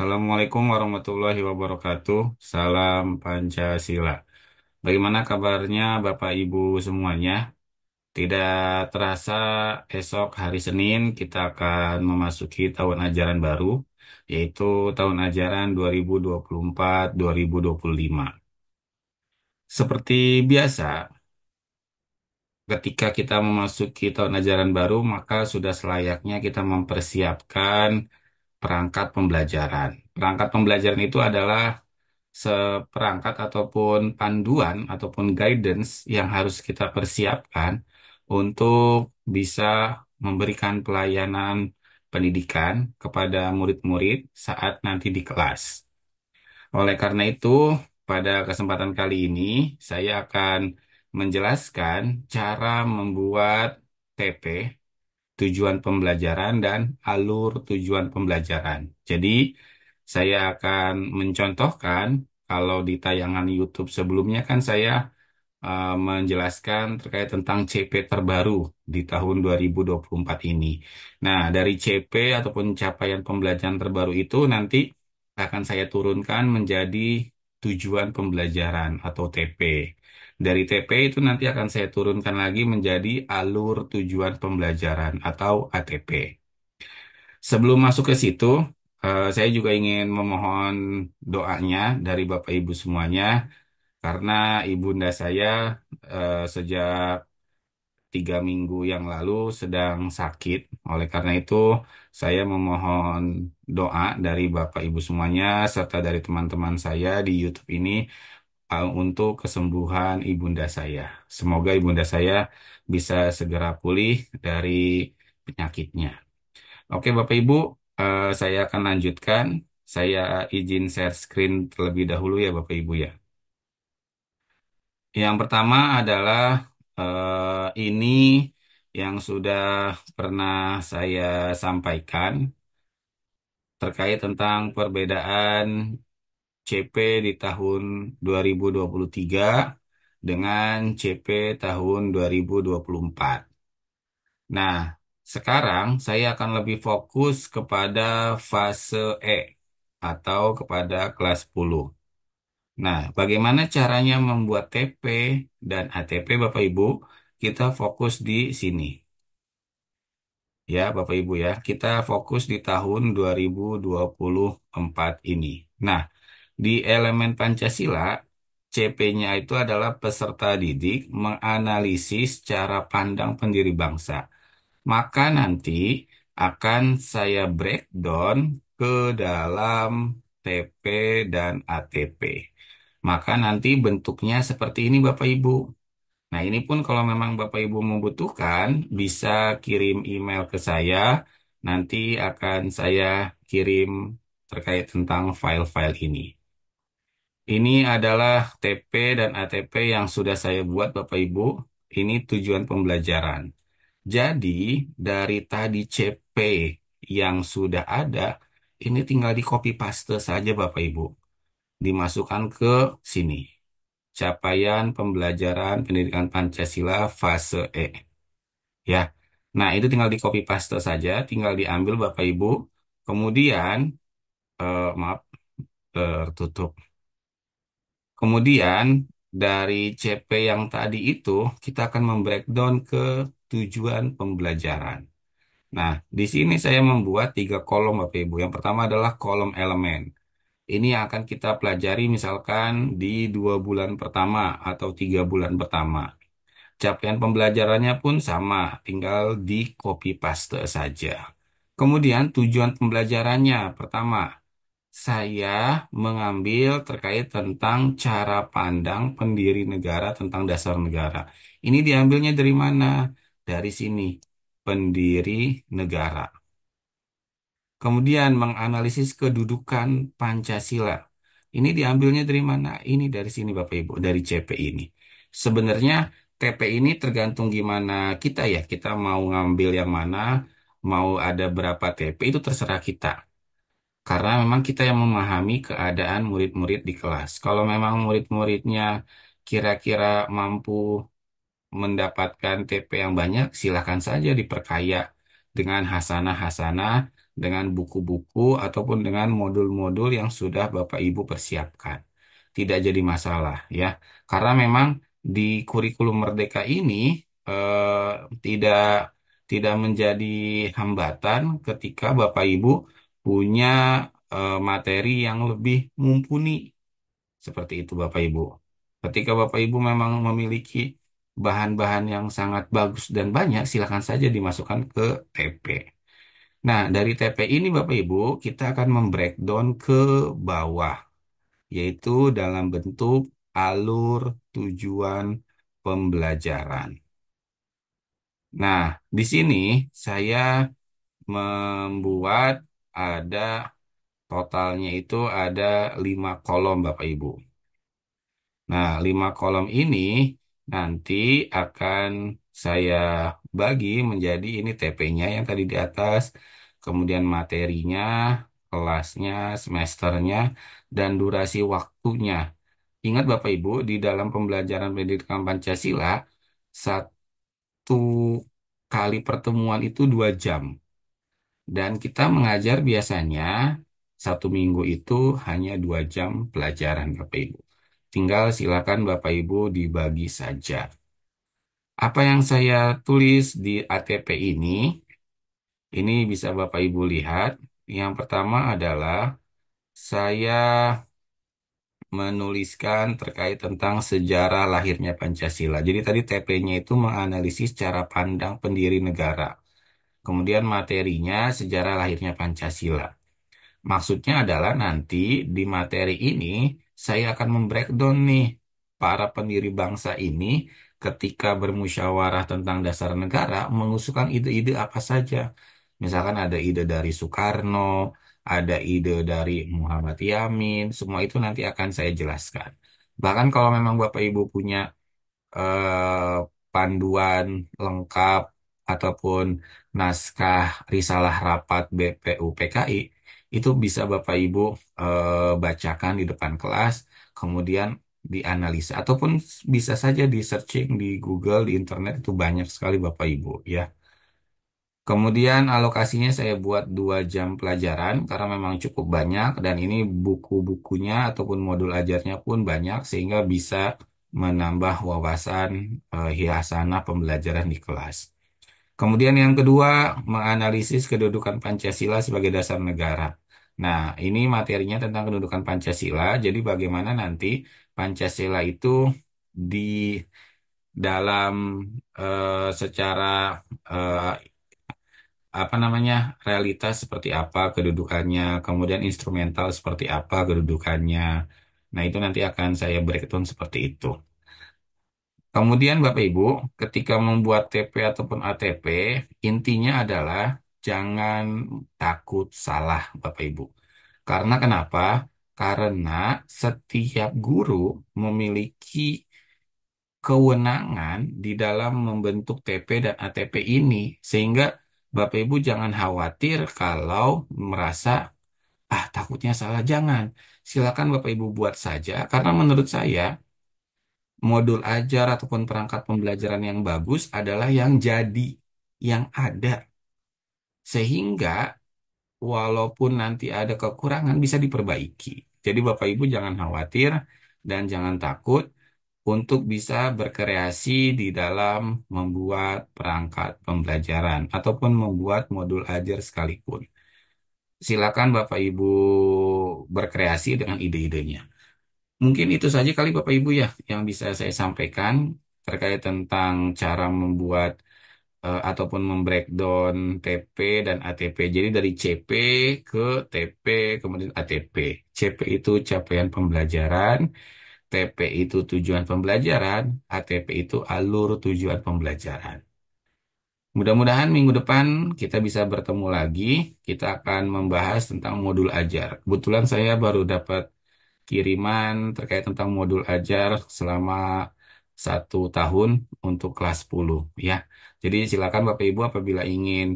Assalamualaikum warahmatullahi wabarakatuh. Salam Pancasila. Bagaimana kabarnya Bapak Ibu semuanya? Tidak terasa esok hari Senin kita akan memasuki tahun ajaran baru, yaitu tahun ajaran 2024-2025. Seperti biasa, ketika kita memasuki tahun ajaran baru, maka sudah selayaknya kita mempersiapkan perangkat pembelajaran. Perangkat pembelajaran itu adalah seperangkat ataupun panduan ataupun guidance yang harus kita persiapkan untuk bisa memberikan pelayanan pendidikan kepada murid-murid saat nanti di kelas. Oleh karena itu, pada kesempatan kali ini saya akan menjelaskan cara membuat TP, tujuan pembelajaran, dan alur tujuan pembelajaran. Jadi, saya akan mencontohkan kalau di tayangan YouTube sebelumnya kan saya menjelaskan terkait tentang CP terbaru di tahun 2024 ini. Nah, dari CP ataupun capaian pembelajaran terbaru itu nanti akan saya turunkan menjadi tujuan pembelajaran atau TP. Dari TP itu nanti akan saya turunkan lagi menjadi alur tujuan pembelajaran atau ATP. Sebelum masuk ke situ, saya juga ingin memohon doanya dari Bapak Ibu semuanya karena ibunda saya sejak 3 minggu yang lalu sedang sakit. Oleh karena itu, saya memohon doa dari Bapak Ibu semuanya serta dari teman-teman saya di YouTube ini untuk kesembuhan ibunda saya. Semoga ibunda saya bisa segera pulih dari penyakitnya. Oke, Bapak Ibu, saya akan lanjutkan. Saya izin share screen terlebih dahulu ya, Bapak Ibu ya. Yang pertama adalah ini yang sudah pernah saya sampaikan terkait tentang perbedaan CP di tahun 2023 dengan CP tahun 2024. Nah, sekarang saya akan lebih fokus kepada fase E atau kepada kelas 10. Nah, bagaimana caranya membuat TP dan ATP Bapak Ibu? Kita fokus di sini. Ya, Bapak Ibu ya. Kita fokus di tahun 2024 ini. Nah, di elemen Pancasila, CP-nya itu adalah peserta didik menganalisis cara pandang pendiri bangsa. Maka nanti akan saya breakdown ke dalam TP dan ATP. Maka nanti bentuknya seperti ini Bapak Ibu. Nah, ini pun kalau memang Bapak Ibu membutuhkan, bisa kirim email ke saya. Nanti akan saya kirim terkait tentang file-file ini. Ini adalah TP dan ATP yang sudah saya buat Bapak Ibu. Ini tujuan pembelajaran. Jadi, dari tadi CP yang sudah ada, ini tinggal di copy paste saja Bapak Ibu. Dimasukkan ke sini. Capaian pembelajaran pendidikan Pancasila fase E. Ya. Nah, itu tinggal di copy paste saja, tinggal diambil Bapak Ibu. Kemudian, maaf, tertutup. Kemudian, dari CP yang tadi itu, kita akan membreakdown ke tujuan pembelajaran. Nah, di sini saya membuat 3 kolom Bapak Ibu. Yang pertama adalah kolom elemen. Ini yang akan kita pelajari misalkan di 2 bulan pertama atau 3 bulan pertama. Capaian pembelajarannya pun sama, tinggal di copy paste saja. Kemudian tujuan pembelajarannya, pertama, saya mengambil terkait tentang cara pandang pendiri negara tentang dasar negara. Ini diambilnya dari mana? Dari sini, pendiri negara. Kemudian menganalisis kedudukan Pancasila. Ini diambilnya dari mana? Ini dari sini Bapak Ibu, dari CP ini. Sebenarnya TP ini tergantung gimana kita ya. Kita mau ngambil yang mana, mau ada berapa TP itu terserah kita. Karena memang kita yang memahami keadaan murid-murid di kelas. Kalau memang murid-muridnya kira-kira mampu mendapatkan TP yang banyak, silakan saja diperkaya dengan hasanah-hasanah dengan buku-buku ataupun dengan modul-modul yang sudah Bapak Ibu persiapkan. Tidak jadi masalah ya. Karena memang di kurikulum Merdeka ini tidak tidak menjadi hambatan ketika Bapak Ibu punya materi yang lebih mumpuni seperti itu Bapak Ibu. Ketika Bapak Ibu memang memiliki bahan-bahan yang sangat bagus dan banyak, silakan saja dimasukkan ke TP. Nah, dari TP ini Bapak Ibu, kita akan membreakdown ke bawah, yaitu dalam bentuk alur tujuan pembelajaran. Nah, di sini saya membuat ada totalnya itu ada 5 kolom Bapak Ibu. Nah, 5 kolom ini nanti akan saya bagi menjadi ini TP-nya yang tadi di atas, kemudian materinya, kelasnya, semesternya, dan durasi waktunya. Ingat Bapak Ibu, di dalam pembelajaran pendidikan Pancasila, satu kali pertemuan itu 2 jam. Dan kita mengajar biasanya 1 minggu itu hanya 2 jam pelajaran Bapak Ibu. Tinggal silakan Bapak Ibu dibagi saja. Apa yang saya tulis di ATP ini bisa Bapak Ibu lihat. Yang pertama adalah saya menuliskan terkait tentang sejarah lahirnya Pancasila. Jadi tadi TP-nya itu menganalisis cara pandang pendiri negara. Kemudian materinya sejarah lahirnya Pancasila. Maksudnya adalah nanti di materi ini saya akan membreakdown nih para pendiri bangsa ini ketika bermusyawarah tentang dasar negara mengusulkan ide-ide apa saja. Misalkan ada ide dari Soekarno, ada ide dari Muhammad Yamin, semua itu nanti akan saya jelaskan. Bahkan kalau memang Bapak Ibu punya eh, panduan lengkap ataupun naskah risalah rapat BPUPKI itu bisa Bapak Ibu bacakan di depan kelas, kemudian dianalisa ataupun bisa saja di searching di Google, di internet itu banyak sekali Bapak Ibu ya. Kemudian alokasinya saya buat 2 jam pelajaran karena memang cukup banyak dan ini buku-bukunya ataupun modul ajarnya pun banyak sehingga bisa menambah wawasan hiasana pembelajaran di kelas. Kemudian yang kedua, menganalisis kedudukan Pancasila sebagai dasar negara. Nah, ini materinya tentang kedudukan Pancasila. Jadi bagaimana nanti Pancasila itu di dalam secara eh, apa namanya realitas seperti apa kedudukannya, kemudian instrumental seperti apa kedudukannya. Nah, itu nanti akan saya breakdown seperti itu. Kemudian Bapak Ibu, ketika membuat TP ataupun ATP, intinya adalah jangan takut salah Bapak Ibu. Karena kenapa? Karena setiap guru memiliki kewenangan di dalam membentuk TP dan ATP ini, sehingga Bapak Ibu jangan khawatir kalau merasa, ah takutnya salah, jangan. Silakan Bapak Ibu buat saja, karena menurut saya, modul ajar ataupun perangkat pembelajaran yang bagus adalah yang jadi, yang ada. Sehingga walaupun nanti ada kekurangan bisa diperbaiki. Jadi Bapak Ibu jangan khawatir dan jangan takut untuk bisa berkreasi di dalam membuat perangkat pembelajaran ataupun membuat modul ajar sekalipun. Silakan Bapak Ibu berkreasi dengan ide-idenya. Mungkin itu saja kali Bapak Ibu ya yang bisa saya sampaikan terkait tentang cara membuat ataupun membreakdown TP dan ATP. Jadi dari CP ke TP kemudian ATP. CP itu capaian pembelajaran, TP itu tujuan pembelajaran, ATP itu alur tujuan pembelajaran. Mudah-mudahan minggu depan kita bisa bertemu lagi. Kita akan membahas tentang modul ajar. Kebetulan saya baru dapat kiriman terkait tentang modul ajar selama 1 tahun untuk kelas 10 ya. Jadi silakan Bapak Ibu apabila ingin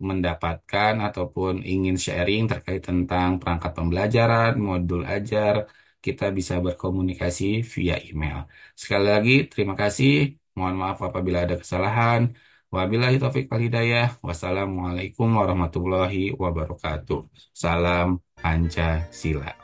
mendapatkan ataupun ingin sharing terkait tentang perangkat pembelajaran, modul ajar, kita bisa berkomunikasi via email. Sekali lagi terima kasih. Mohon maaf apabila ada kesalahan. Wabillahi taufiq wal hidayah. Wassalamualaikum warahmatullahi wabarakatuh. Salam Pancasila.